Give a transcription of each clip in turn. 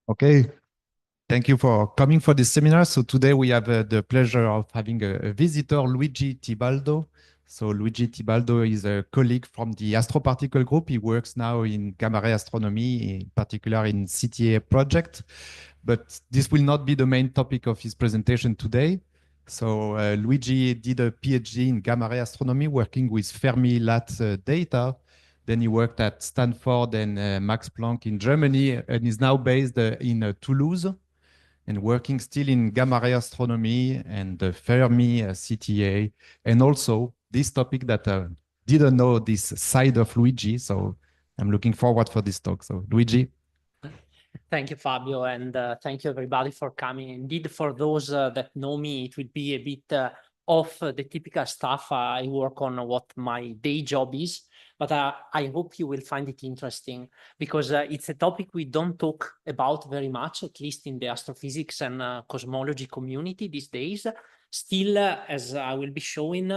Okay, thank you for coming for this seminar. So today we have the pleasure of having a visitor, Luigi Tibaldo. So Luigi Tibaldo is a colleague from the astroparticle group. He works now in gamma ray astronomy, in particular in CTA project. But this will not be the main topic of his presentation today. So Luigi did a PhD in gamma ray astronomy, working with Fermi-Lat data. Then he worked at Stanford and Max Planck in Germany, and is now based in Toulouse and working still in gamma ray astronomy and Fermi CTA, and also this topic that didn't know this side of Luigi. So I'm looking forward for this talk. So Luigi. Thank you, Fabio, and thank you everybody for coming. Indeed, for those that know me, it will be a bit off the typical stuff I work on, what my day job is, but I hope you will find it interesting because it's a topic we don't talk about very much, at least in the astrophysics and cosmology community these days. Still, as I will be showing,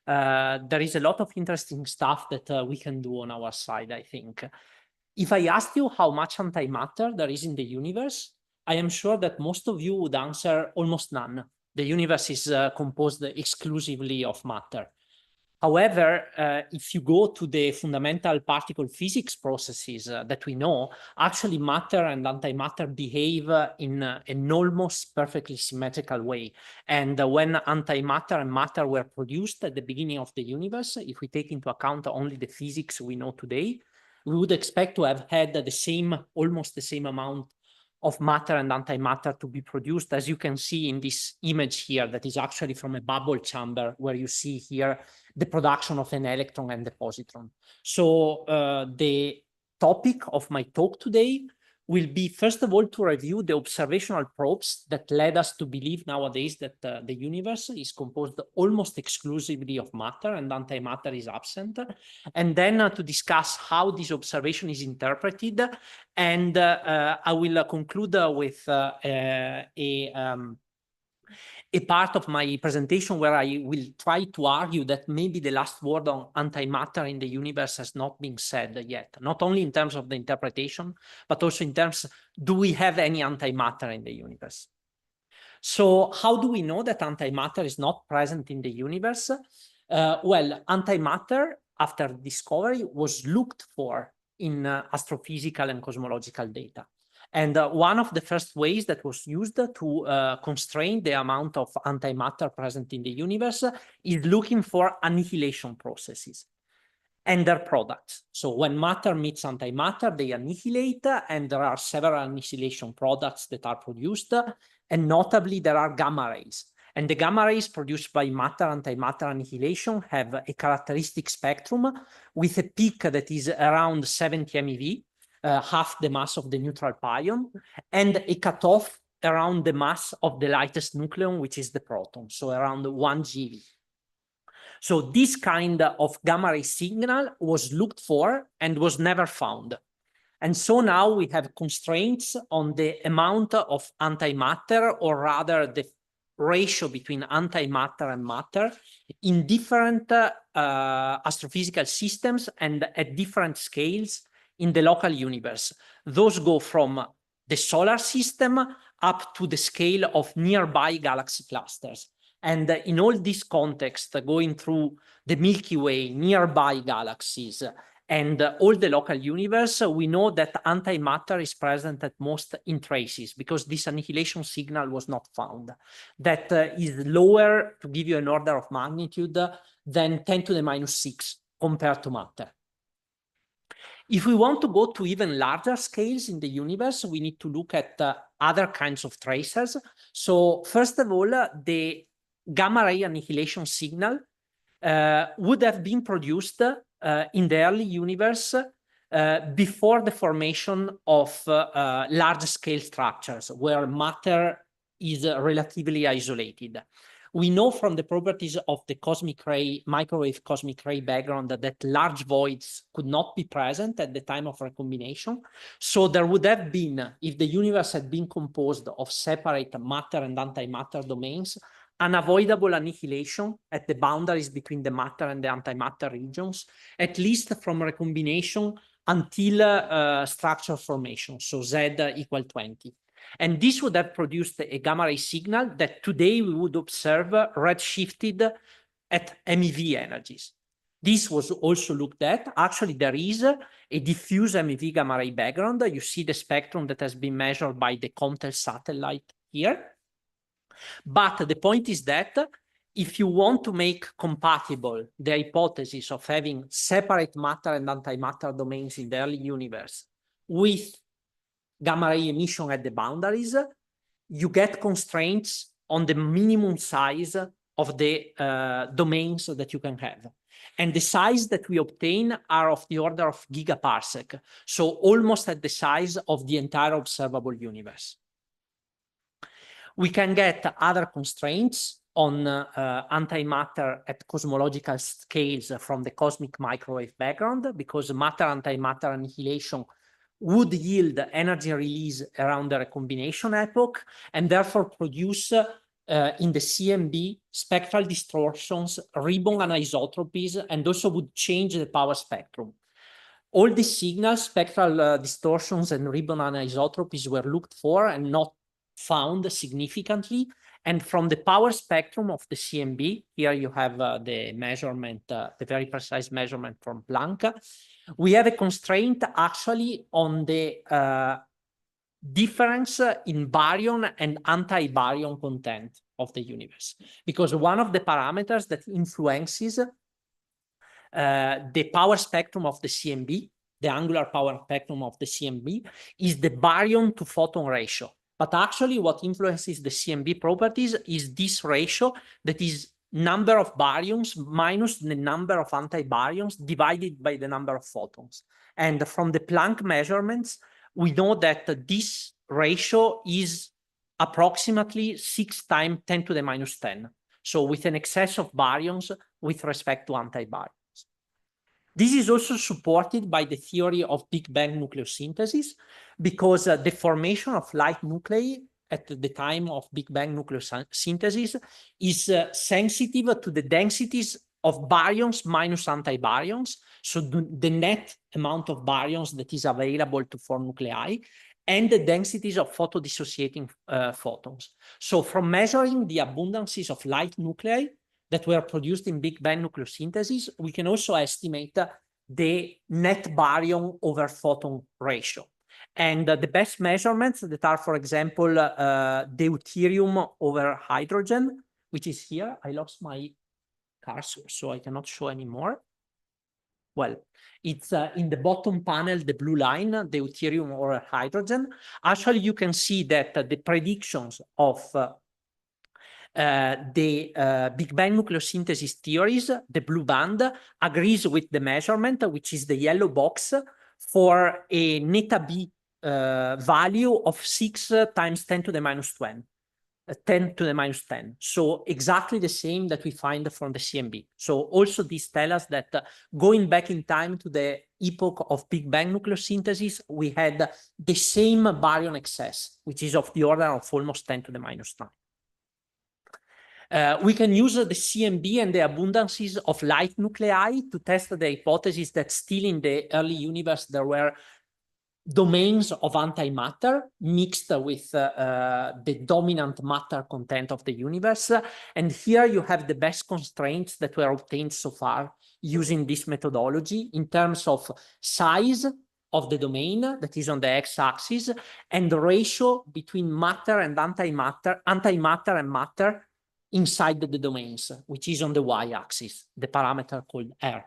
there is a lot of interesting stuff that we can do on our side, I think. If I asked you how much antimatter there is in the universe, I am sure that most of you would answer almost none. The universe is composed exclusively of matter. However, if you go to the fundamental particle physics processes that we know, actually matter and antimatter behave in an almost perfectly symmetrical way. And when antimatter and matter were produced at the beginning of the universe, if we take into account only the physics we know today, we would expect to have had the same, almost the same amount of matter and antimatter to be produced, as you can see in this image here, that is actually from a bubble chamber, where you see here the production of an electron and the positron. So the topic of my talk today will be, first of all, to review the observational probes that led us to believe nowadays that the universe is composed almost exclusively of matter and antimatter is absent, and then to discuss how this observation is interpreted, and I will conclude with a part of my presentation where I will try to argue that maybe the last word on antimatter in the universe has not been said yet, not only in terms of the interpretation, but also in terms, do we have any antimatter in the universe? So how do we know that antimatter is not present in the universe? Well, antimatter, after discovery, was looked for in astrophysical and cosmological data. And one of the first ways that was used to constrain the amount of antimatter present in the universe is looking for annihilation processes and their products. So when matter meets antimatter, they annihilate, and there are several annihilation products that are produced, and notably there are gamma rays. And the gamma rays produced by matter-antimatter annihilation have a characteristic spectrum with a peak that is around 70 MeV, half the mass of the neutral pion, and a cutoff around the mass of the lightest nucleon, which is the proton, so around 1 GeV. So this kind of gamma ray signal was looked for and was never found. And so now we have constraints on the amount of antimatter, or rather the ratio between antimatter and matter in different astrophysical systems and at different scales in the local universe. Those go from the solar system up to the scale of nearby galaxy clusters. And in all this context, going through the Milky Way, nearby galaxies, and all the local universe, we know that antimatter is present at most in traces because this annihilation signal was not found. That is lower, to give you an order of magnitude, than 10 to the minus 6 compared to matter. If we want to go to even larger scales in the universe, we need to look at other kinds of tracers. So first of all, the gamma ray annihilation signal would have been produced in the early universe before the formation of large-scale structures where matter is relatively isolated. We know from the properties of the cosmic ray, microwave cosmic ray background that large voids could not be present at the time of recombination. So there would have been, if the universe had been composed of separate matter and antimatter domains, unavoidable annihilation at the boundaries between the matter and the antimatter regions, at least from recombination until structure formation, so Z equal 20. And this would have produced a gamma ray signal that today we would observe redshifted at MEV energies. This was also looked at. Actually, there is a diffuse MEV gamma ray background. You see the spectrum that has been measured by the Comtel satellite here. But the point is that if you want to make compatible the hypothesis of having separate matter and antimatter domains in the early universe with gamma ray emission at the boundaries, you get constraints on the minimum size of the domains that you can have. And the size that we obtain are of the order of gigaparsec, so almost at the size of the entire observable universe. We can get other constraints on antimatter at cosmological scales from the cosmic microwave background, because matter-antimatter annihilation would yield energy release around the recombination epoch, and therefore produce in the CMB spectral distortions, ribbon anisotropies, and also would change the power spectrum. All these signals, spectral distortions and ribbon anisotropies, were looked for and not found significantly. And from the power spectrum of the CMB, here you have the measurement, the very precise measurement from Planck, we have a constraint actually on the difference in baryon and anti-baryon content of the universe. Because one of the parameters that influences the power spectrum of the CMB, the angular power spectrum of the CMB, is the baryon to photon ratio. But actually what influences the CMB properties is this ratio, that is number of baryons minus the number of anti-baryons divided by the number of photons. And from the Planck measurements, we know that this ratio is approximately 6 times 10 to the minus 10. So with an excess of baryons with respect to anti-baryons. This is also supported by the theory of Big Bang nucleosynthesis, because the formation of light nuclei at the time of Big Bang nucleosynthesis is sensitive to the densities of baryons minus anti-baryons, so the net amount of baryons that is available to form nuclei, and the densities of photodissociating photons. So from measuring the abundances of light nuclei that were produced in Big Bang nucleosynthesis, we can also estimate the net baryon over photon ratio. And the best measurements that are, for example, deuterium over hydrogen, which is here. I lost my cursor, so I cannot show anymore. Well, it's in the bottom panel, the blue line, deuterium over hydrogen. Actually, you can see that the predictions of the Big Bang nucleosynthesis theories, the blue band, agrees with the measurement, which is the yellow box, for a neta B value of 6 times 10 to the minus 10. 10 to the minus 10. So exactly the same that we find from the CMB. So also these tell us that going back in time to the epoch of Big Bang nucleosynthesis, we had the same baryon excess, which is of the order of almost 10 to the minus 9. We can use the CMB and the abundances of light nuclei to test the hypothesis that still in the early universe there were domains of antimatter mixed with the dominant matter content of the universe. And here you have the best constraints that were obtained so far using this methodology in terms of size of the domain that is on the x-axis and the ratio between matter and antimatter and matter inside the domains, which is on the y-axis, the parameter called R.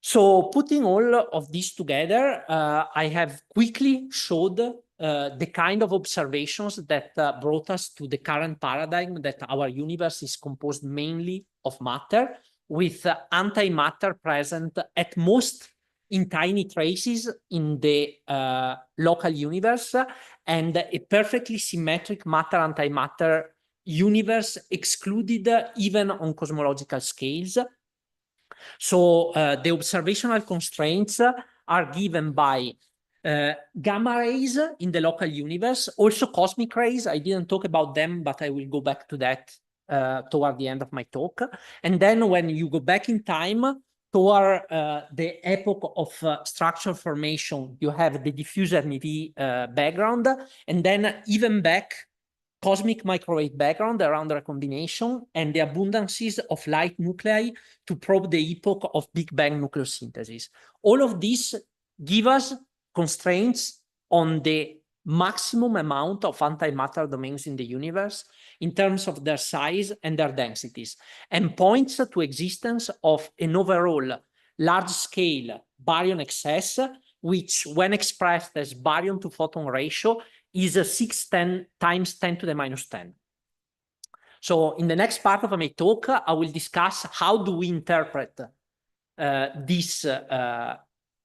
So putting all of this together, I have quickly showed the kind of observations that brought us to the current paradigm that our universe is composed mainly of matter, with antimatter present at most in tiny traces in the local universe, and a perfectly symmetric matter-antimatter universe excluded even on cosmological scales. So the observational constraints are given by gamma rays in the local universe, also cosmic rays. I didn't talk about them, but I will go back to that toward the end of my talk. And then when you go back in time toward the epoch of structure formation, you have the diffuse MEV background, and then even back cosmic microwave background around recombination and the abundances of light nuclei to probe the epoch of Big Bang nucleosynthesis. All of this give us constraints on the maximum amount of antimatter domains in the universe in terms of their size and their densities, and points to existence of an overall large-scale baryon excess, which, when expressed as baryon to photon ratio, is a 610 times 10 to the minus 10. So in the next part of my talk, I will discuss how do we interpret this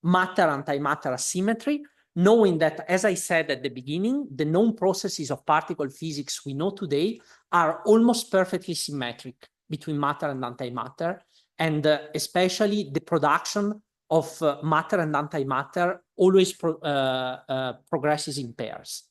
matter-antimatter asymmetry, knowing that, as I said at the beginning, the known processes of particle physics we know today are almost perfectly symmetric between matter and antimatter, and especially the production of matter and antimatter always progresses in pairs.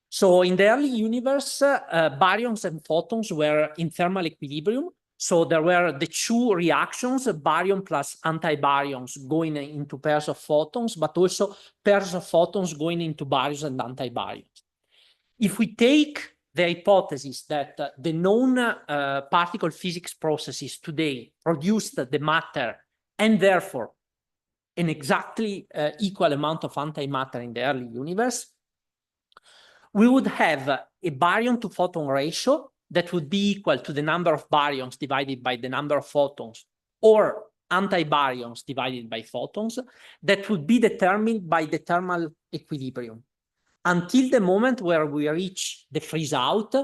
So in the early universe, baryons and photons were in thermal equilibrium. So there were the two reactions, baryon plus antibaryons going into pairs of photons, but also pairs of photons going into baryons and antibaryons. If we take the hypothesis that the known particle physics processes today produced the matter and therefore an exactly equal amount of antimatter in the early universe, we would have a baryon to photon ratio that would be equal to the number of baryons divided by the number of photons, or antibaryons divided by photons, that would be determined by the thermal equilibrium, until the moment where we reach the freeze out,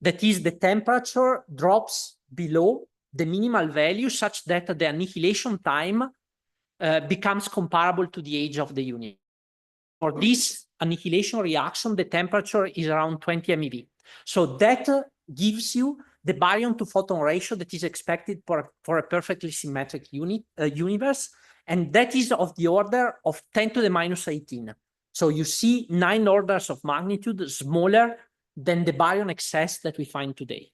that is, the temperature drops below the minimal value such that the annihilation time becomes comparable to the age of the universe. For this annihilation reaction, the temperature is around 20 MeV. So that gives you the baryon to photon ratio that is expected for a perfectly symmetric universe. And that is of the order of 10 to the minus 18. So you see 9 orders of magnitude smaller than the baryon excess that we find today.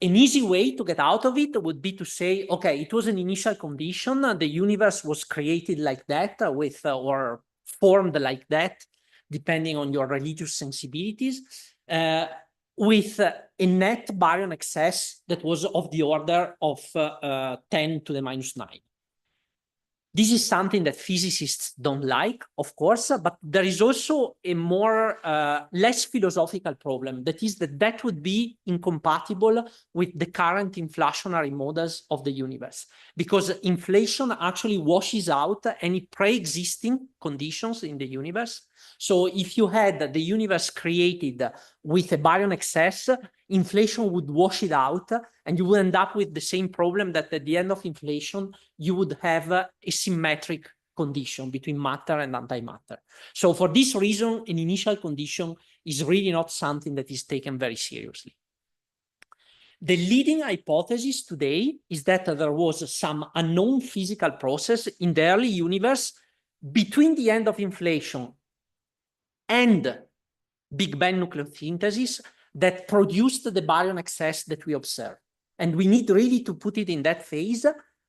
An easy way to get out of it would be to say, okay, it was an initial condition. The universe was created like that with or formed like that, depending on your religious sensibilities, with a net baryon excess that was of the order of 10 to the minus 9. This is something that physicists don't like, of course, but there is also a more less philosophical problem. That is that would be incompatible with the current inflationary models of the universe, because inflation actually washes out any pre-existing conditions in the universe. So if you had the universe created with a baryon excess, inflation would wash it out, and you would end up with the same problem that at the end of inflation, you would have a symmetric condition between matter and antimatter. So for this reason, an initial condition is really not something that is taken very seriously. The leading hypothesis today is that there was some unknown physical process in the early universe between the end of inflation and Big Bang nucleosynthesis that produced the baryon excess that we observe. And we need really to put it in that phase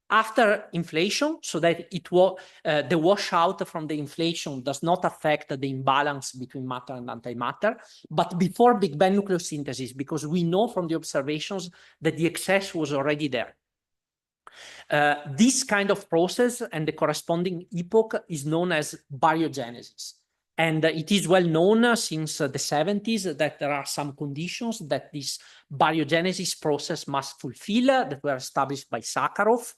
after inflation, so that the washout from the inflation does not affect the imbalance between matter and antimatter, but before Big Bang nucleosynthesis, because we know from the observations that the excess was already there. This kind of process and the corresponding epoch is known as baryogenesis. And it is well known since the 70s that there are some conditions that this baryogenesis process must fulfill that were established by Sakharov.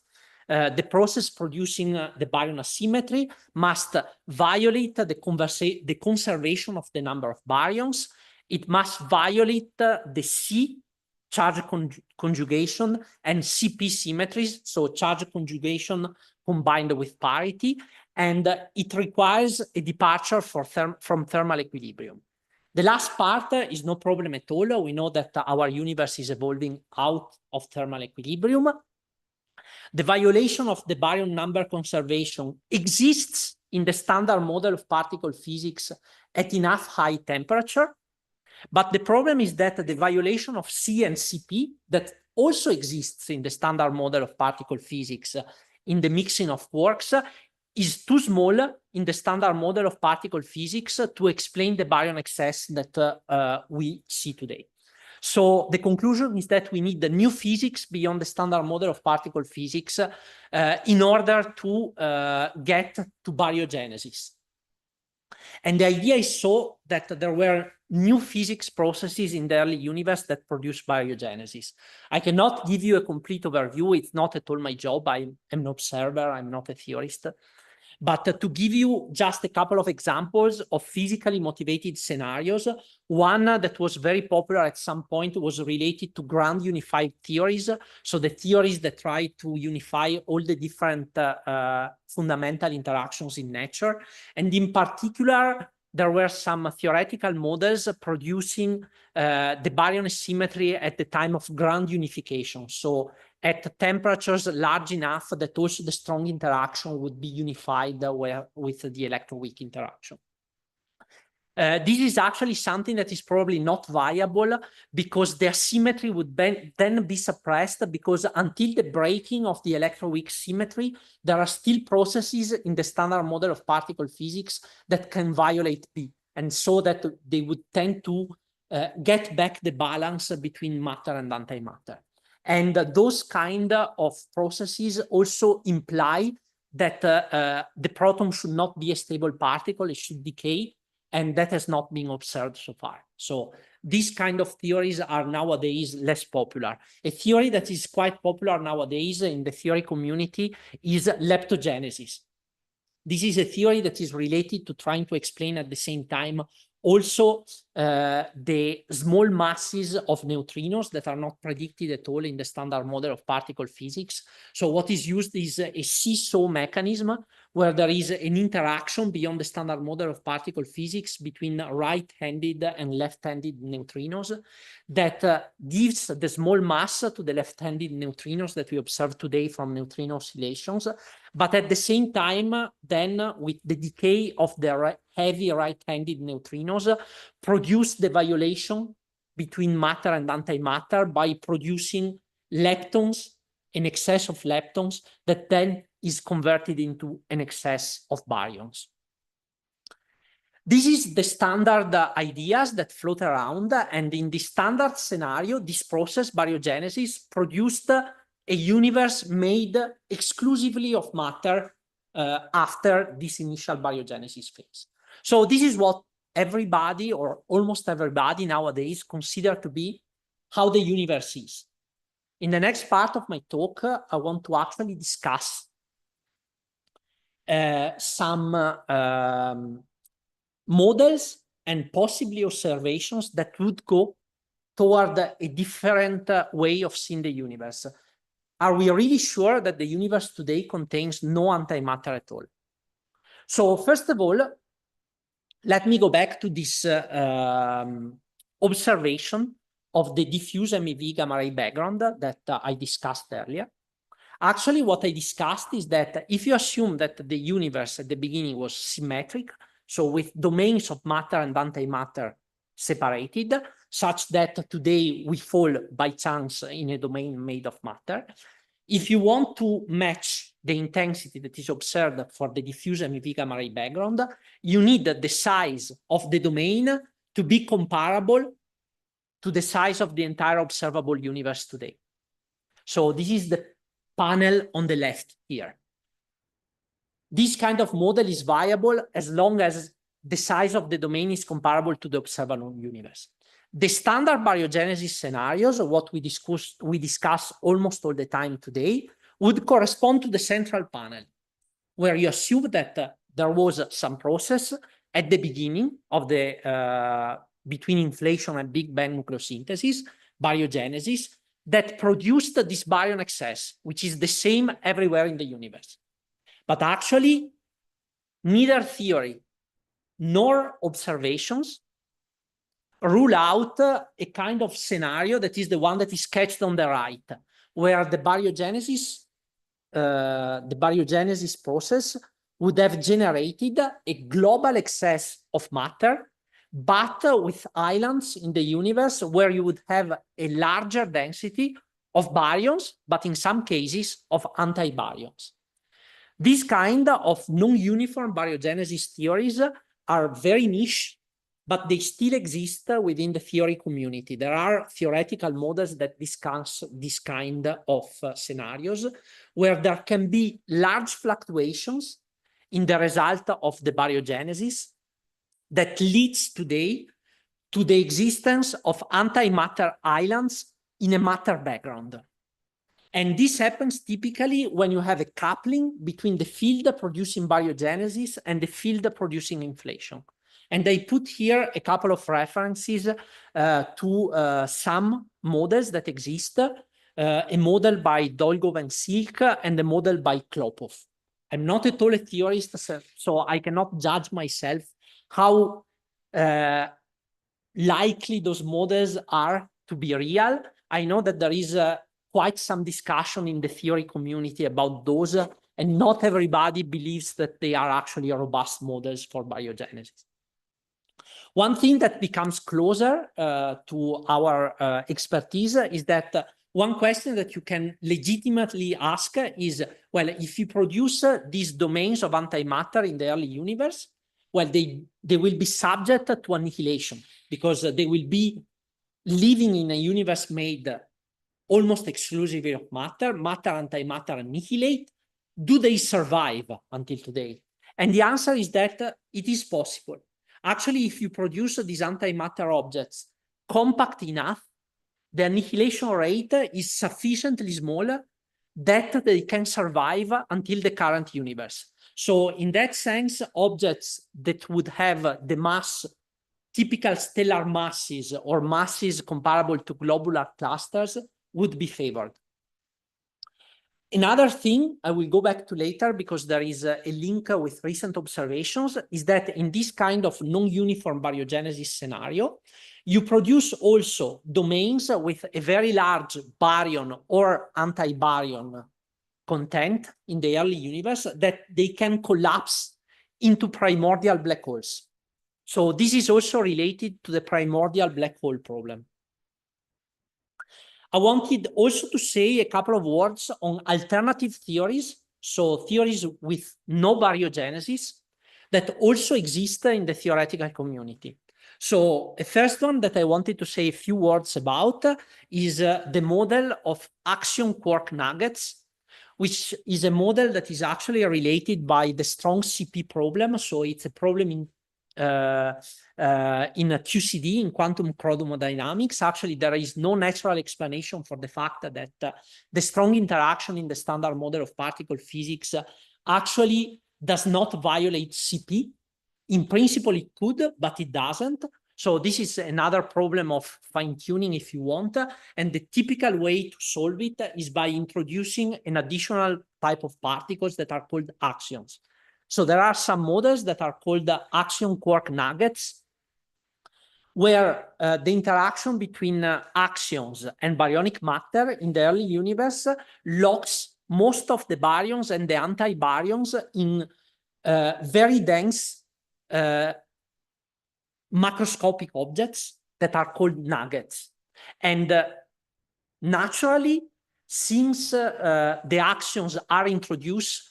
The process producing the baryon asymmetry must violate the conservation of the number of baryons. It must violate the C charge conjugation and CP symmetries, so charge conjugation combined with parity, and it requires a departure from thermal equilibrium. The last part is no problem at all. We know that our universe is evolving out of thermal equilibrium. The violation of the baryon number conservation exists in the standard model of particle physics at enough high temperature. But the problem is that the violation of C and CP that also exists in the standard model of particle physics in the mixing of quarks is too small in the standard model of particle physics to explain the baryon excess that we see today. So the conclusion is that we need the new physics beyond the standard model of particle physics in order to get to baryogenesis. And the idea is so that there were new physics processes in the early universe that produced baryogenesis. I cannot give you a complete overview. It's not at all my job. I'm an observer. I'm not a theorist. But to give you just a couple of examples of physically motivated scenarios, one that was very popular at some point was related to ground unified theories. So the theories that try to unify all the different fundamental interactions in nature. And in particular, there were some theoretical models producing the baryon symmetry at the time of ground unification. So at temperatures large enough that also the strong interaction would be unified with the electroweak interaction. This is actually something that is probably not viable because the asymmetry would then be suppressed, because until the breaking of the electroweak symmetry, there are still processes in the standard model of particle physics that can violate B, and so that they would tend to get back the balance between matter and antimatter. And those kind of processes also imply that the proton should not be a stable particle, it should decay, and that has not been observed so far. So these kind of theories are nowadays less popular. A theory that is quite popular nowadays in the theory community is leptogenesis. This is a theory that is related to trying to explain at the same time also the small masses of neutrinos that are not predicted at all in the standard model of particle physics. So what is used is a seesaw mechanism where there is an interaction beyond the standard model of particle physics between right-handed and left-handed neutrinos that gives the small mass to the left-handed neutrinos that we observe today from neutrino oscillations. But at the same time, then with the decay of the heavy right-handed neutrinos, produce the violation between matter and antimatter by producing leptons, an excess of leptons that then is converted into an excess of baryons. This is the standard ideas that float around, and in the standard scenario, this process, baryogenesis, produced a universe made exclusively of matter after this initial baryogenesis phase. So this is what everybody, or almost everybody nowadays, consider to be how the universe is. In the next part of my talk, I want to actually discuss some models and possibly observations that would go toward a different way of seeing the universe. Are we really sure that the universe today contains no antimatter at all? So first of all, let me go back to this observation of the diffuse MEV gamma ray background that I discussed earlier. Actually, what I discussed is that if you assume that the universe at the beginning was symmetric, so with domains of matter and antimatter separated, such that today we fall by chance in a domain made of matter, if you want to match the intensity that is observed for the diffuse MEV gamma ray background, you need the size of the domain to be comparable to the size of the entire observable universe today. So this is the panel on the left here. This kind of model is viable as long as the size of the domain is comparable to the observable universe. The standard baryogenesis scenarios, what we discuss almost all the time today, would correspond to the central panel, where you assume that there was some process at the beginning of the between inflation and Big Bang nucleosynthesis, baryogenesis, that produced this baryon excess, which is the same everywhere in the universe. But actually, neither theory nor observations rule out a kind of scenario that is the one that is sketched on the right, where the baryogenesis process would have generated a global excess of matter, but with islands in the universe where you would have a larger density of baryons, but in some cases of anti-baryons. These kind of non-uniform baryogenesis theories are very niche, but they still exist within the theory community. There are theoretical models that discuss this kind of scenarios where there can be large fluctuations in the result of the baryogenesis that leads today to the existence of antimatter islands in a matter background. And this happens typically when you have a coupling between the field producing baryogenesis and the field producing inflation. And I put here a couple of references to some models that exist, a model by Dolgov and Silk and a model by Klopov. I'm not at all a theorist, so I cannot judge myself how likely those models are to be real. I know that there is quite some discussion in the theory community about those, and not everybody believes that they are actually robust models for baryogenesis. One thing that becomes closer to our expertise is that one question that you can legitimately ask is, well, if you produce these domains of antimatter in the early universe, well, they will be subject to annihilation because they will be living in a universe made almost exclusively of matter. Matter, antimatter annihilate. Do they survive until today? And the answer is that it is possible. Actually, if you produce these antimatter objects compact enough, the annihilation rate is sufficiently small that they can survive until the current universe. So in that sense, objects that would have the mass, typical stellar masses or masses comparable to globular clusters would be favored. Another thing I will go back to later because there is a link with recent observations is that in this kind of non-uniform baryogenesis scenario, you produce also domains with a very large baryon or anti-baryon content in the early universe that they can collapse into primordial black holes. So this is also related to the primordial black hole problem. I wanted also to say a couple of words on alternative theories, so theories with no baryogenesis that also exist in the theoretical community. So the first one that I wanted to say a few words about is the model of axion quark nuggets, which is a model that is actually related by the strong CP problem. So it's a problem in a QCD, in quantum chromodynamics. Actually, there is no natural explanation for the fact that the strong interaction in the standard model of particle physics actually does not violate CP. In principle, it could, but it doesn't. So this is another problem of fine-tuning if you want. And the typical way to solve it is by introducing an additional type of particles that are called axions. So there are some models that are called axion quark nuggets, where the interaction between axions and baryonic matter in the early universe locks most of the baryons and the anti-baryons in very dense macroscopic objects that are called nuggets. And naturally, since the actions are introduced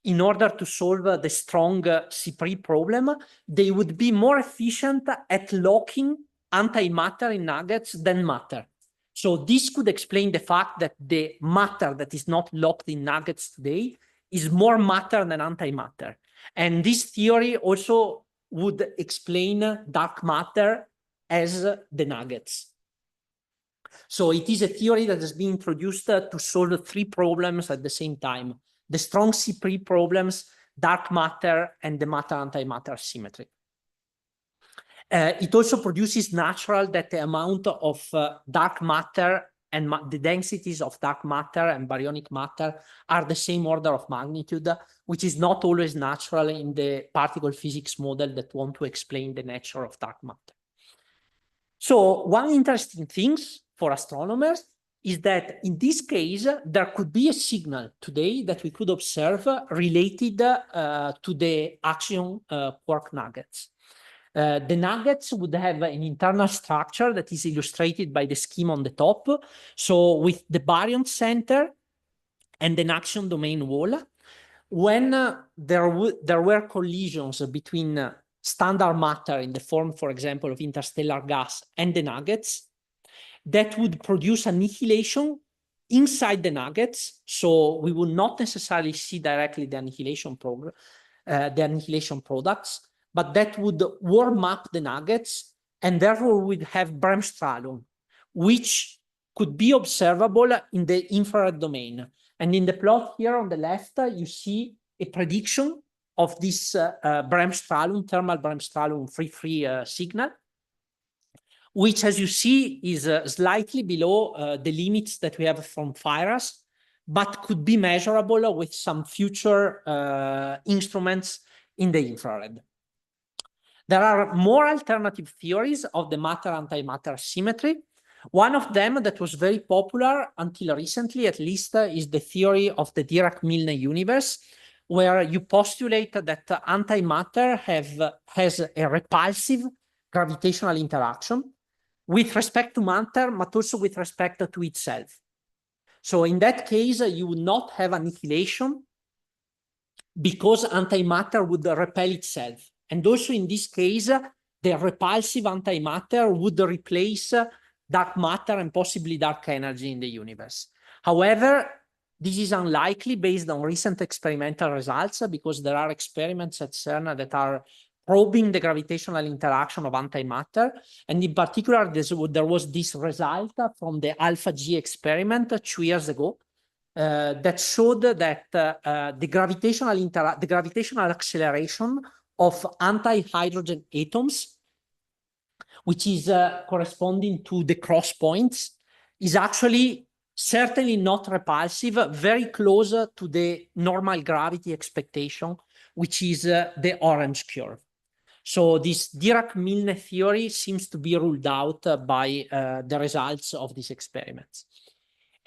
in order to solve the strong C3 problem, they would be more efficient at locking antimatter in nuggets than matter. So this could explain the fact that the matter that is not locked in nuggets today is more matter than antimatter. And this theory also would explain dark matter as the nuggets. So it is a theory that has been introduced to solve three problems at the same time: the strong C3 problems, dark matter, and the matter-antimatter symmetry. It also produces natural that the amount of dark matter and the densities of dark matter and baryonic matter are the same order of magnitude, which is not always natural in the particle physics model that want to explain the nature of dark matter. So one interesting thing for astronomers is that in this case, there could be a signal today that we could observe related to the axion quark nuggets. The nuggets would have an internal structure that is illustrated by the scheme on the top. So with the baryon center and an axion domain wall, when there were collisions between standard matter in the form, for example, of interstellar gas and the nuggets, that would produce annihilation inside the nuggets. So we would not necessarily see directly the annihilation products, but that would warm up the nuggets, and therefore we'd have bremsstrahlung, which could be observable in the infrared domain. And in the plot here on the left, you see a prediction of this bremsstrahlung, thermal bremsstrahlung free signal, which, as you see, is slightly below the limits that we have from FIRAS, but could be measurable with some future instruments in the infrared. There are more alternative theories of the matter-antimatter symmetry. One of them that was very popular until recently, at least, is the theory of the Dirac-Milne universe, where you postulate that antimatter has a repulsive gravitational interaction with respect to matter, but also with respect to itself. So in that case, you would not have annihilation because antimatter would repel itself. And also in this case, the repulsive antimatter would replace dark matter and possibly dark energy in the universe. However, this is unlikely based on recent experimental results, because there are experiments at CERN that are probing the gravitational interaction of antimatter. And in particular, there was this result from the Alpha G experiment 2 years ago that showed that the gravitational acceleration of anti-hydrogen atoms, which is corresponding to the cross points, is actually certainly not repulsive, very close to the normal gravity expectation, which is the orange curve. So this Dirac-Milne theory seems to be ruled out by the results of these experiments.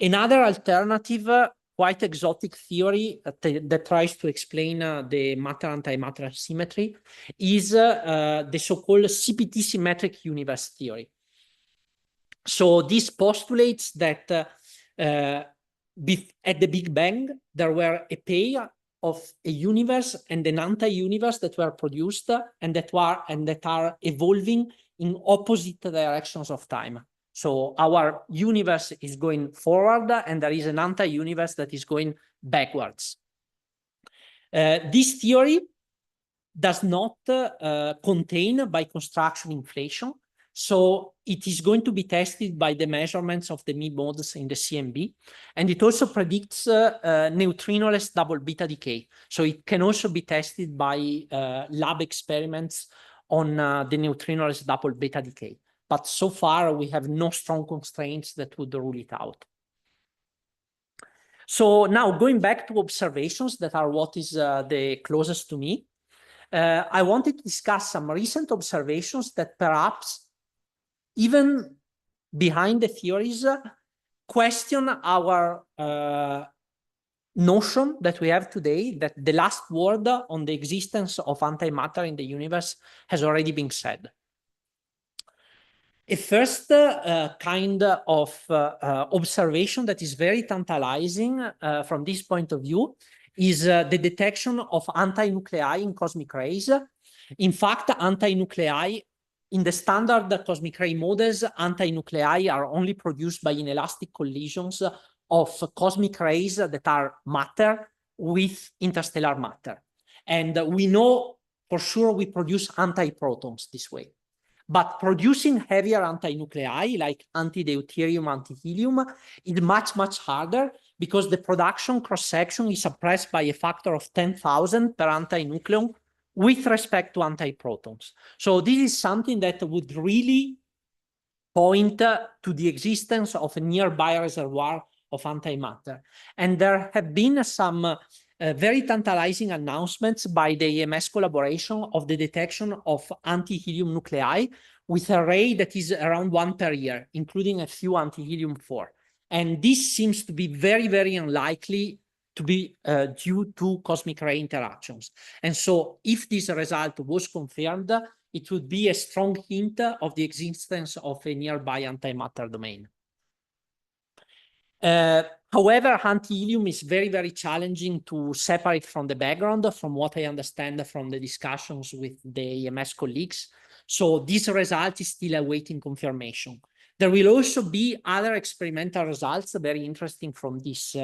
Another alternative, quite exotic theory that tries to explain the matter-antimatter symmetry is the so-called CPT symmetric universe theory. So this postulates that at the Big Bang, there were a pair of a universe and an anti-universe that were produced and that are evolving in opposite directions of time. So our universe is going forward and there is an anti-universe that is going backwards. This theory does not contain by construction inflation. So it is going to be tested by the measurements of the Mie modes in the CMB. And it also predicts neutrinoless double beta decay. So it can also be tested by lab experiments on the neutrinoless double beta decay. But so far, we have no strong constraints that would rule it out. So now going back to observations that are what is the closest to me, I wanted to discuss some recent observations that perhaps even behind the theories question our notion that we have today that the last word on the existence of antimatter in the universe has already been said. A first kind of observation that is very tantalizing from this point of view is the detection of anti-nuclei in cosmic rays. In fact, anti-nuclei in the standard cosmic ray models, anti-nuclei are only produced by inelastic collisions of cosmic rays that are matter with interstellar matter. And we know for sure we produce anti-protons this way. But producing heavier anti-nuclei like anti-deuterium, anti-helium is much, much harder because the production cross-section is suppressed by a factor of 10,000 per anti-nucleon with respect to anti-protons. So this is something that would really point to the existence of a nearby reservoir of antimatter. And there have been some very tantalizing announcements by the EMS collaboration of the detection of anti-helium nuclei with a ray that is around 1 per year, including a few anti-helium-4. And this seems to be very, very unlikely to be due to cosmic ray interactions. And so if this result was confirmed, it would be a strong hint of the existence of a nearby antimatter domain. However, anti-helium is very, very challenging to separate from the background, from what I understand from the discussions with the EMS colleagues. So this result is still awaiting confirmation. There will also be other experimental results very interesting from this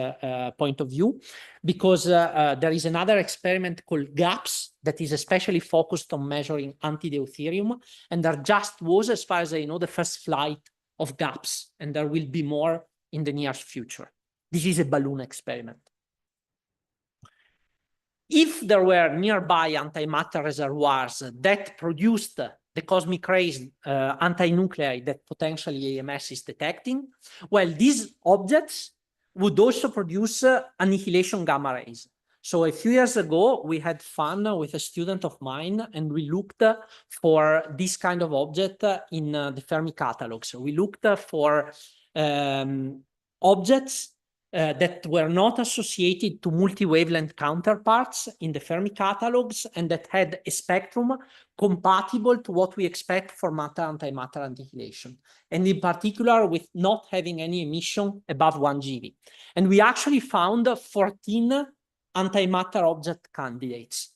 point of view, because there is another experiment called GAPS that is especially focused on measuring anti-deuterium. And there just was, as far as I know, the first flight of GAPS, and there will be more in the near future. This is a balloon experiment. If there were nearby antimatter reservoirs that produced the cosmic rays anti-nuclei that potentially AMS is detecting, well, these objects would also produce annihilation gamma rays. So a few years ago, we had fun with a student of mine, and we looked for this kind of object in the Fermi catalogs. We looked for objects that were not associated to multi-wavelength counterparts in the Fermi catalogs and that had a spectrum compatible to what we expect for matter-antimatter annihilation, and in particular with not having any emission above 1 GeV. And we actually found 14 antimatter object candidates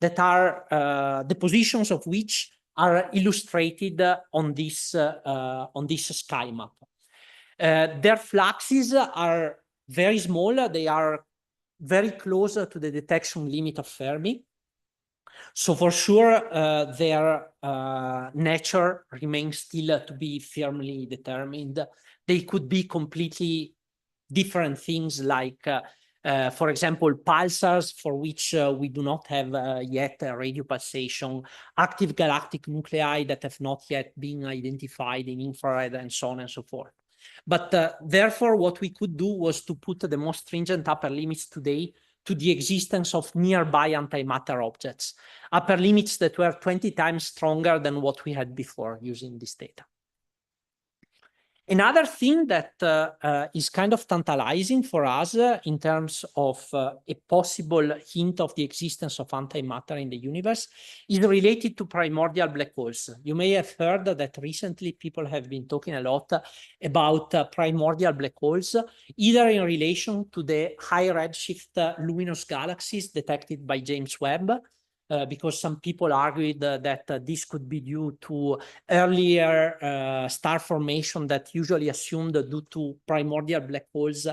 that are the positions of which are illustrated on this sky map. Their fluxes are very small. They are very close to the detection limit of Fermi. So for sure, their nature remains still to be firmly determined. They could be completely different things like, for example, pulsars for which we do not have yet a radio pulsation, active galactic nuclei that have not yet been identified in infrared, and so on and so forth. But therefore, what we could do was to put the most stringent upper limits today to the existence of nearby antimatter objects, upper limits that were 20 times stronger than what we had before using this data. Another thing that is kind of tantalizing for us in terms of a possible hint of the existence of antimatter in the universe is related to primordial black holes. You may have heard that recently people have been talking a lot about primordial black holes, either in relation to the high redshift luminous galaxies detected by James Webb, because some people argued that this could be due to earlier star formation that usually assumed due to primordial black holes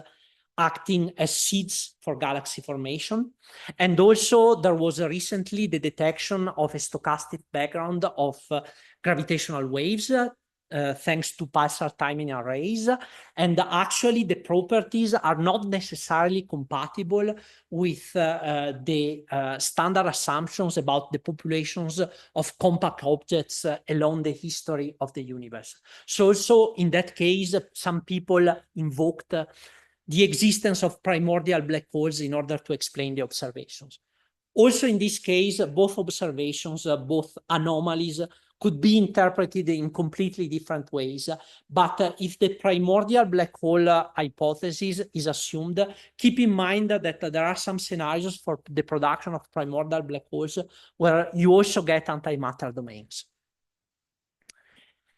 acting as seeds for galaxy formation. And also there was recently the detection of a stochastic background of gravitational waves thanks to pulsar timing arrays. And actually the properties are not necessarily compatible with the standard assumptions about the populations of compact objects along the history of the universe. So also in that case, some people invoked the existence of primordial black holes in order to explain the observations. Also in this case, both observations, both anomalies could be interpreted in completely different ways. But if the primordial black hole hypothesis is assumed, keep in mind that there are some scenarios for the production of primordial black holes where you also get antimatter domains.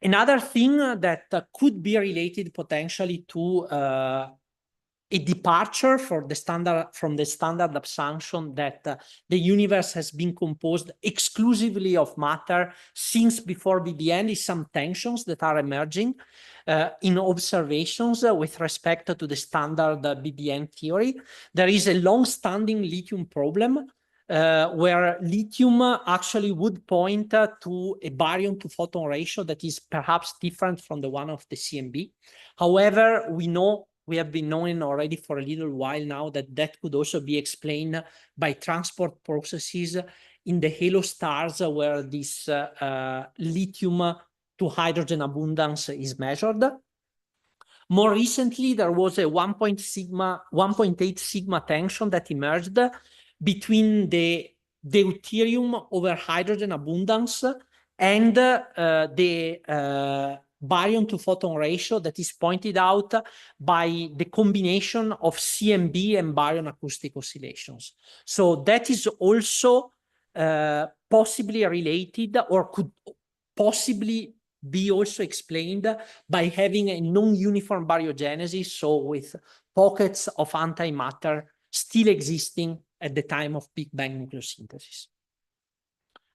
Another thing that could be related potentially to a departure from the standard assumption that the universe has been composed exclusively of matter since before BBN is some tensions that are emerging in observations with respect to the standard BBN theory. There is a long-standing lithium problem where lithium actually would point to a baryon to photon ratio that is perhaps different from the one of the CMB. However, we have been knowing already for a little while now that that could also be explained by transport processes in the halo stars where this lithium to hydrogen abundance is measured. More recently, there was a 1.8 sigma tension that emerged between the deuterium over hydrogen abundance and the baryon to photon ratio that is pointed out by the combination of CMB and baryon acoustic oscillations. So that is also possibly related or could possibly be also explained by having a non-uniform baryogenesis, so with pockets of antimatter still existing at the time of Big Bang nucleosynthesis.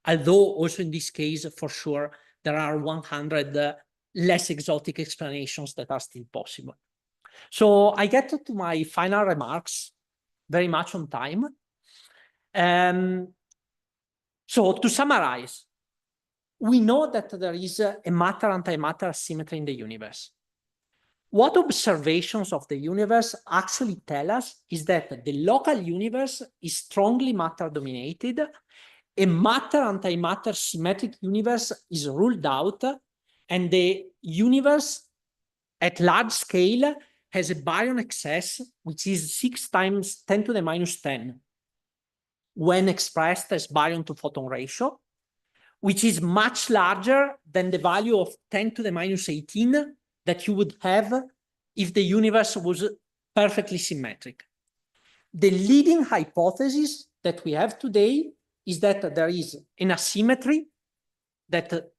Although also in this case, for sure, there are 100 less exotic explanations that are still possible. So I get to my final remarks very much on time. So to summarize, we know that there is a matter-antimatter asymmetry in the universe. What observations of the universe actually tell us is that the local universe is strongly matter-dominated. A matter-antimatter symmetric universe is ruled out, and the universe at large scale has a baryon excess, which is 6 times 10 to the minus 10 when expressed as baryon to photon ratio, which is much larger than the value of 10 to the minus 18 that you would have if the universe was perfectly symmetric. The leading hypothesis that we have today is that there is an asymmetry that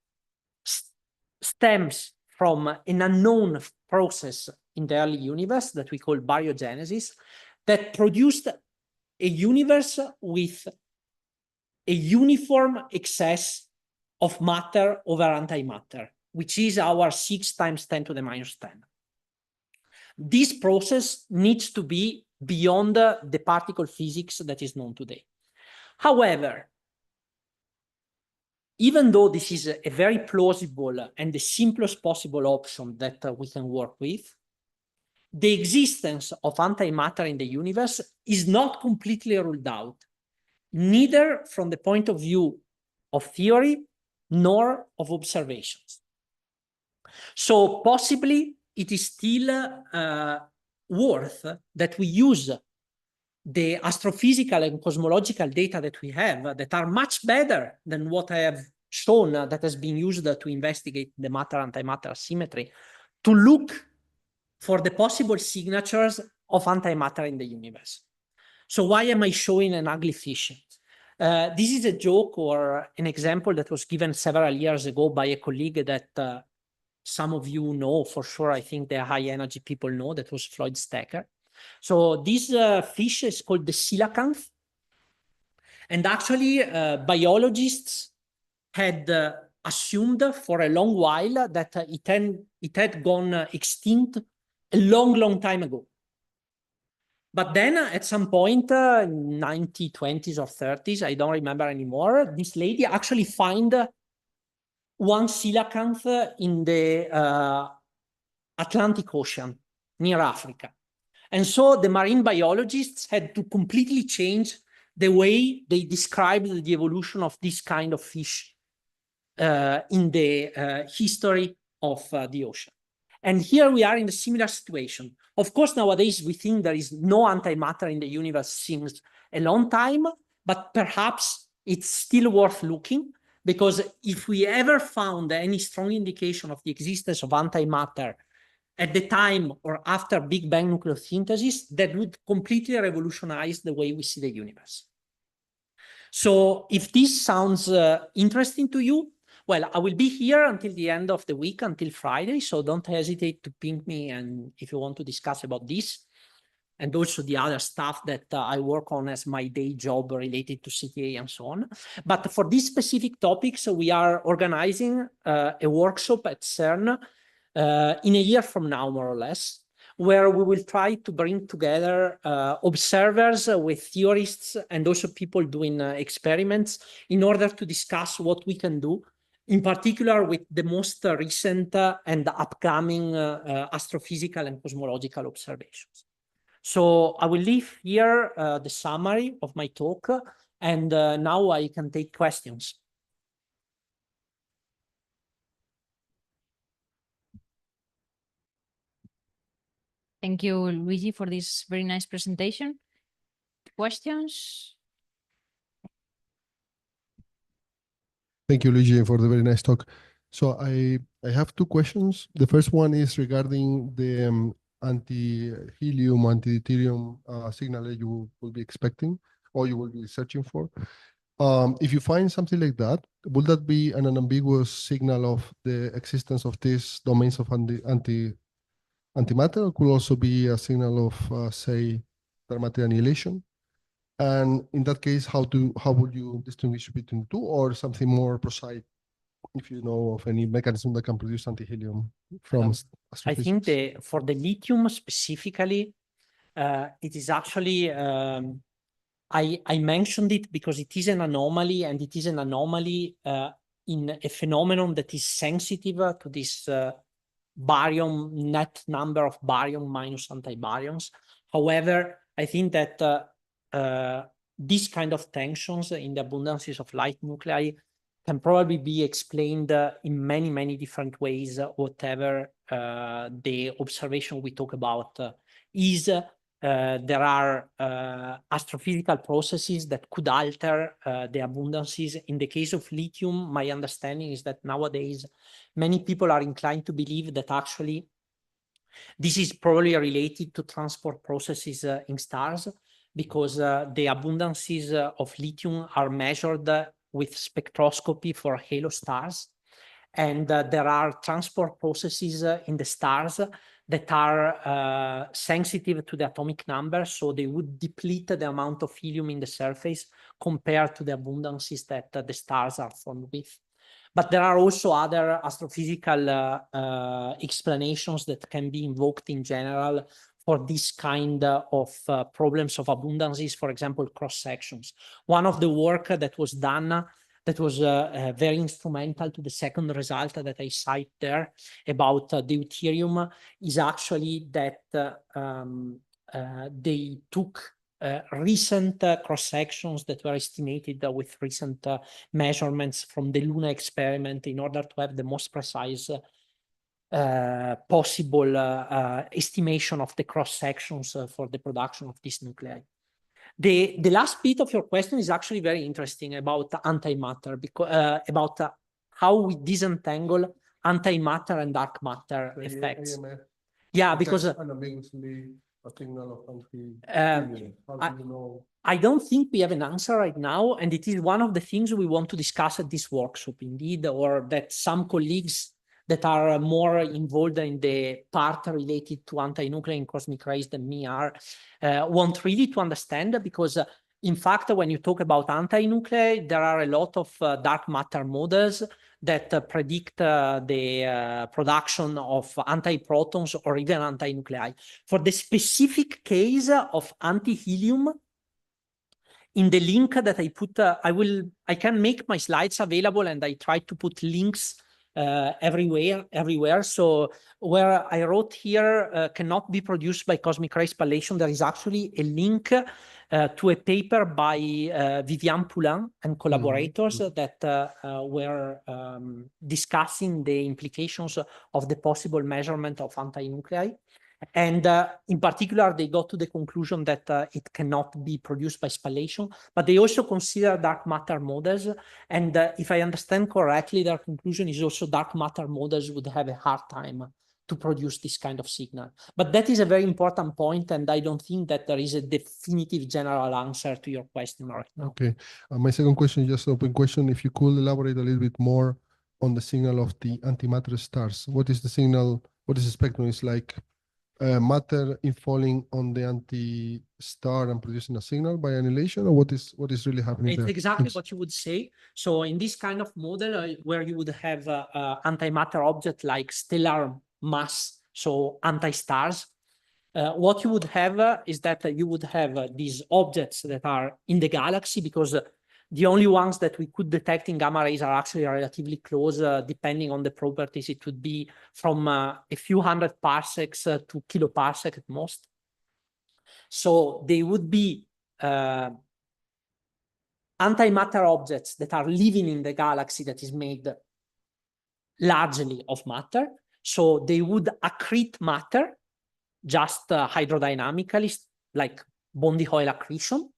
stems from an unknown process in the early universe that we call baryogenesis that produced a universe with a uniform excess of matter over antimatter, which is our 6 times 10 to the minus 10. This process needs to be beyond the particle physics that is known today. However, even though this is a very plausible and the simplest possible option that we can work with, the existence of antimatter in the universe is not completely ruled out, neither from the point of view of theory nor of observations. So possibly it is still worth that we use the astrophysical and cosmological data that we have that are much better than what I have shown that has been used to investigate the matter-antimatter asymmetry to look for the possible signatures of antimatter in the universe. So why am I showing an ugly fish? This is a joke or an example that was given several years ago by a colleague that some of you know for sure. I think the high energy people know. That was Floyd Stecker. So this fish is called the coelacanth. And actually biologists had assumed for a long while that it had gone extinct a long time ago. But then at some point, 1920s or 30s, I don't remember anymore, this lady actually found one coelacanth in the Atlantic Ocean near Africa. And so the marine biologists had to completely change the way they described the evolution of this kind of fish in the history of the ocean. And here we are in a similar situation. Of course, nowadays we think there is no antimatter in the universe since a long time, but perhaps it's still worth looking, because if we ever found any strong indication of the existence of antimatter at the time or after Big Bang nucleosynthesis, that would completely revolutionize the way we see the universe. So if this sounds interesting to you, Well, I will be here until the end of the week, until Friday, so don't hesitate to ping me and if you want to discuss about this and also the other stuff that I work on as my day job related to CTA and so on. But for these specific topics, we are organizing a workshop at CERN in a year from now, more or less, where we will try to bring together observers with theorists and also people doing experiments in order to discuss what we can do, in particular with the most recent and upcoming astrophysical and cosmological observations. So I will leave here the summary of my talk, and now I can take questions. Thank you, Luigi, for this very nice presentation. Questions? Thank you, Luigi, for the very nice talk. So I have two questions. The first one is regarding the anti-helium, anti-deuterium signal that you will be expecting or you will be searching for. If you find something like that, will that be an unambiguous signal of the existence of these domains of antimatter, or could also be a signal of, say, matter annihilation? And in that case, how would you distinguish between the two, or something more precise, if you know of any mechanism that can produce anti-helium from I think for the lithium specifically, it is actually, I mentioned it because it is an anomaly, and it is an anomaly in a phenomenon that is sensitive to this barium net number of barium minus antibaryons. However, I think that these kind of tensions in the abundances of light nuclei can probably be explained in many, many different ways, whatever the observation we talk about is. There are astrophysical processes that could alter the abundances. In the case of lithium, my understanding is that nowadays many people are inclined to believe that actually this is probably related to transport processes in stars, because the abundances of lithium are measured with spectroscopy for halo stars. And there are transport processes in the stars that are sensitive to the atomic number, so they would deplete the amount of helium in the surface compared to the abundances that the stars are formed with. But there are also other astrophysical explanations that can be invoked in general for this kind of problems of abundances, for example, cross-sections. One of the work that was done that was very instrumental to the second result that I cite there about deuterium is actually that they took recent cross-sections that were estimated with recent measurements from the Luna experiment in order to have the most precise possible estimation of the cross-sections for the production of these nuclei. The last bit of your question is actually very interesting about antimatter, because about how we disentangle antimatter and dark matter effects. Yeah, because unambiguously a signal of anti-helium. How do you know? I don't think we have an answer right now, and it is one of the things we want to discuss at this workshop, indeed, or that some colleagues that are more involved in the part related to anti-nuclear and cosmic rays than me are, want really to understand, because in fact, when you talk about anti-nuclear, there are a lot of dark matter models that predict the production of antiprotons or even anti-nuclei. For the specific case of anti-helium, in the link that I put, I can make my slides available, and I try to put links everywhere. So where I wrote here cannot be produced by cosmic ray spallation, there is actually a link to a paper by Viviane Poulin and collaborators that were discussing the implications of the possible measurement of anti-nuclei. And in particular, they got to the conclusion that it cannot be produced by spallation, but they also consider dark matter models. And if I understand correctly, their conclusion is also dark matter models would have a hard time to produce this kind of signal. But that is a very important point, and I don't think that there is a definitive general answer to your question right now. Okay. My second question is just an open question. If you could elaborate a little bit more on the signal of the antimatter stars? What is the signal? What is the spectrum? It's like matter falling on the anti-star and producing a signal by annihilation, or what is really happening It's there? exactly Thanks. what you would say. So in this kind of model where you would have antimatter object like stellar mass, so anti-stars, what you would have is that you would have these objects that are in the galaxy, because the only ones that we could detect in gamma rays are actually relatively close, depending on the properties. It would be from a few hundred parsecs to kiloparsec at most. So they would be antimatter objects that are living in the galaxy that is made largely of matter. So they would accrete matter just hydrodynamically, like Bondi-Hoyle accretion.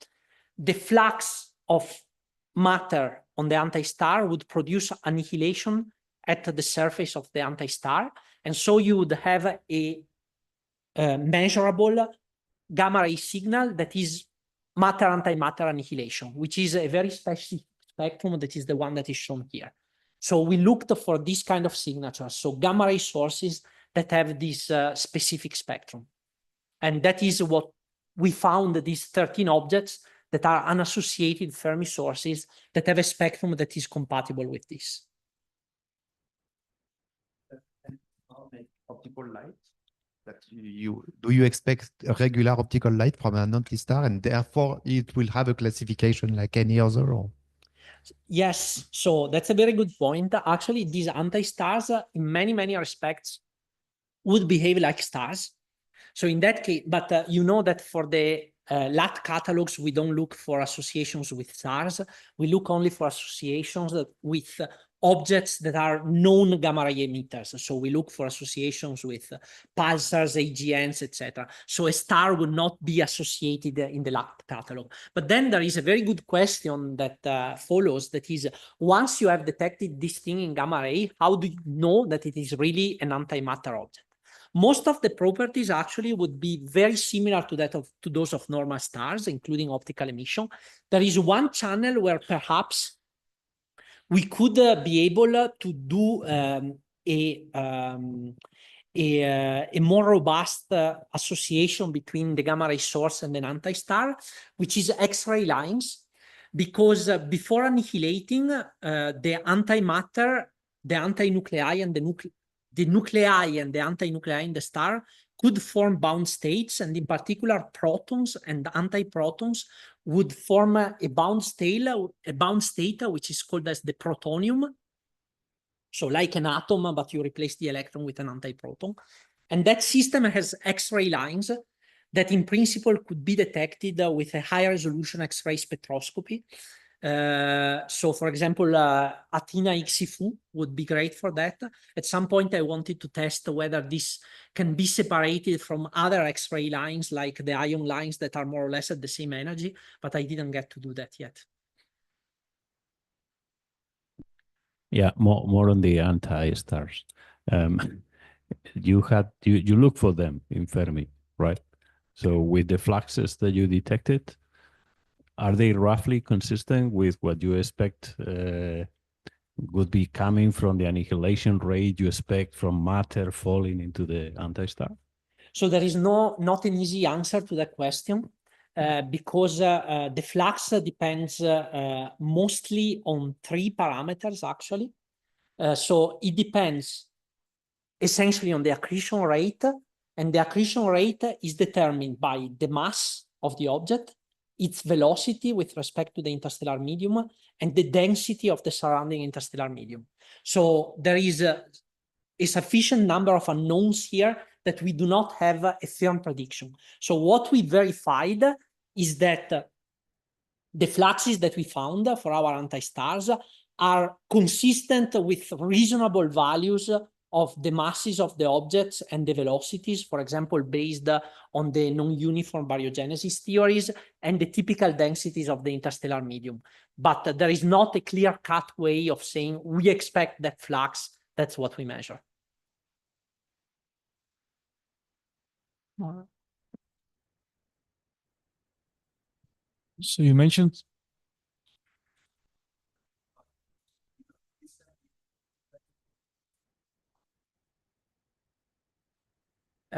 The flux of matter on the anti-star would produce annihilation at the surface of the anti-star. And so you would have a measurable gamma ray signal that is matter-antimatter annihilation, which is a very specific spectrum that is the one that is shown here. So we looked for this kind of signatures, so gamma ray sources that have this specific spectrum. And that is what we found, these 13 objects that are unassociated Fermi sources that have a spectrum that is compatible with this. Optical light. Do you expect a regular optical light from an anti-star, and therefore it will have a classification like any other? Or? Yes, so that's a very good point. Actually, these anti-stars, in many respects, would behave like stars. So in that case, but you know that for the LAT catalogs, we don't look for associations with stars. We look only for associations with objects that are known gamma ray emitters. So we look for associations with pulsars, AGNs, etc. So a star would not be associated in the LAT catalog. But then there is a very good question that follows, that is, once you have detected this thing in gamma ray, how do you know that it is really an antimatter object? Most of the properties actually would be very similar to that to those of normal stars, including optical emission. There is one channel where perhaps we could be able to do a more robust association between the gamma ray source and an anti-star, which is X-ray lines, because before annihilating, the antimatter, the anti-nuclei and the nuclei and the anti-nuclei in the star could form bound states, and in particular protons and antiprotons would form a bound state which is called as the protonium. So like an atom, but you replace the electron with an antiproton. And that system has X-ray lines that in principle could be detected with a high resolution X-ray spectroscopy. So for example, Athena XIFU would be great for that. At some point, I wanted to test whether this can be separated from other X-ray lines, like the ion lines that are more or less at the same energy, but I didn't get to do that yet. Yeah, more on the anti-stars. You look for them in Fermi, right? So with the fluxes that you detected, are they roughly consistent with what you expect would be coming from the annihilation rate you expect from matter falling into the anti-star? So there is not an easy answer to that question, because the flux depends mostly on three parameters, actually. So it depends essentially on the accretion rate, and the accretion rate is determined by the mass of the object, its velocity with respect to the interstellar medium, and the density of the surrounding interstellar medium. So there is a sufficient number of unknowns here that we do not have a firm prediction. So what we verified is that the fluxes that we found for our anti-stars are consistent with reasonable values of the masses of the objects and the velocities, for example, based on the non-uniform baryogenesis theories and the typical densities of the interstellar medium. But there is not a clear-cut way of saying we expect that flux, that's what we measure. So you mentioned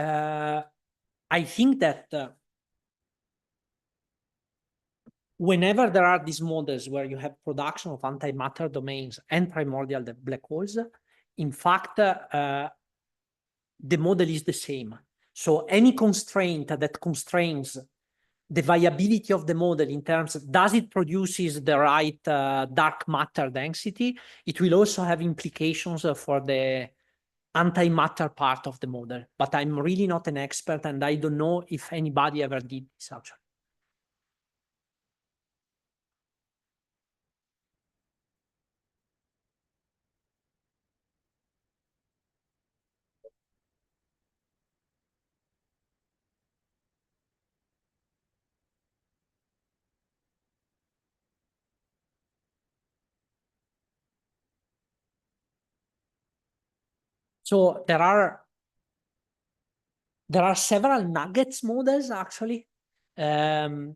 I think that whenever there are these models where you have production of antimatter domains and primordial black holes, in fact, the model is the same. So any constraint that constrains the viability of the model in terms of does it produces the right dark matter density, it will also have implications for the antimatter part of the model. But I'm really not an expert, and I don't know if anybody ever did this actually. So there are several nuggets models actually. This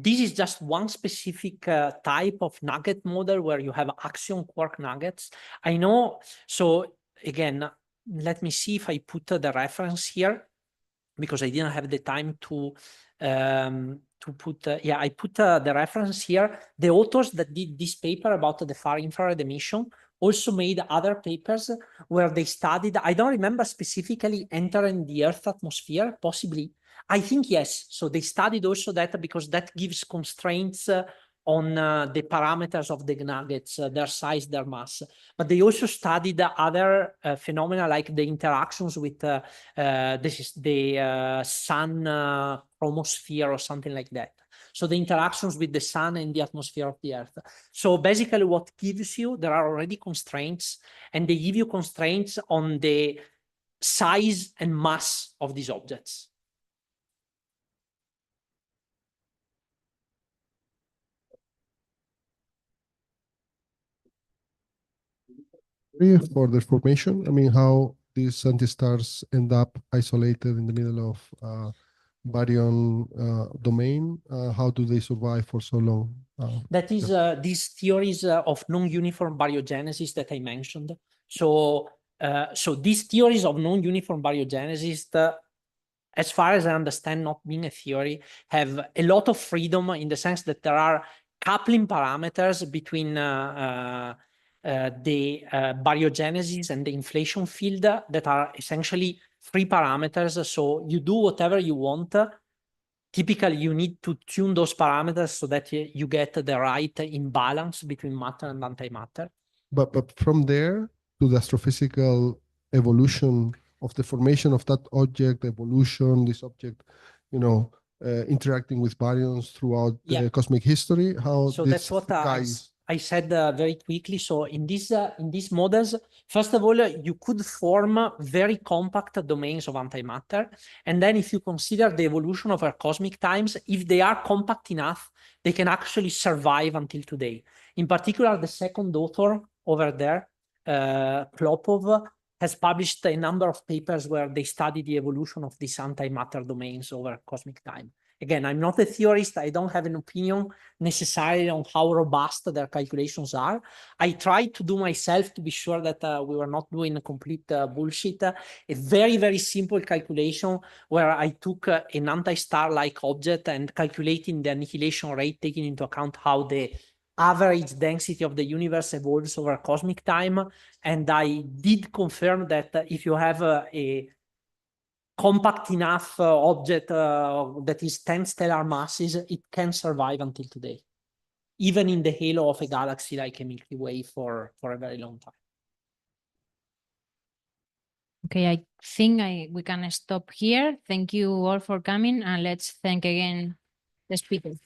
is just one specific type of nugget model where you have axion quark nuggets. I know, so again, let me see if I put the reference here, because I didn't have the time to put, yeah, I put the reference here. The authors that did this paper about the far infrared emission also made other papers where they studied, I don't remember specifically entering the Earth atmosphere, possibly. I think yes. So they studied also that because that gives constraints on the parameters of the nuggets, their size, their mass. But they also studied other phenomena like the interactions with the sun chromosphere or something like that. So the interactions with the sun and the atmosphere of the Earth. So basically what gives you, there are already constraints, and they give you constraints on the size and mass of these objects. For the formation, I mean, how these anti-stars end up isolated in the middle of baryon domain? How do they survive for so long? That is these theories of non-uniform baryogenesis that I mentioned. So, so these theories of non-uniform baryogenesis, as far as I understand, not being a theory, have a lot of freedom in the sense that there are coupling parameters between the baryogenesis and the inflation field that are essentially free parameters. So you do whatever you want. Typically, you need to tune those parameters so that you get the right imbalance between matter and antimatter. But from there to the astrophysical evolution of the formation of that object, evolution, this object, you know, interacting with baryons throughout the cosmic history, how so this that's what guys... I said very quickly. So in these models, first of all, you could form very compact domains of antimatter. And then if you consider the evolution of our cosmic times, if they are compact enough, they can actually survive until today. In particular, the second author over there, Klopov, has published a number of papers where they study the evolution of these antimatter domains over cosmic time. Again, I'm not a theorist. I don't have an opinion necessarily on how robust their calculations are. I tried to do myself to be sure that we were not doing complete bullshit. A very, very simple calculation where I took an anti-star-like object and calculating the annihilation rate, taking into account how the average density of the universe evolves over cosmic time. And I did confirm that if you have a compact enough object that is 10 stellar masses, it can survive until today, even in the halo of a galaxy like a Milky Way for a very long time. Okay, I think we can stop here. Thank you all for coming, and let's thank again the speakers.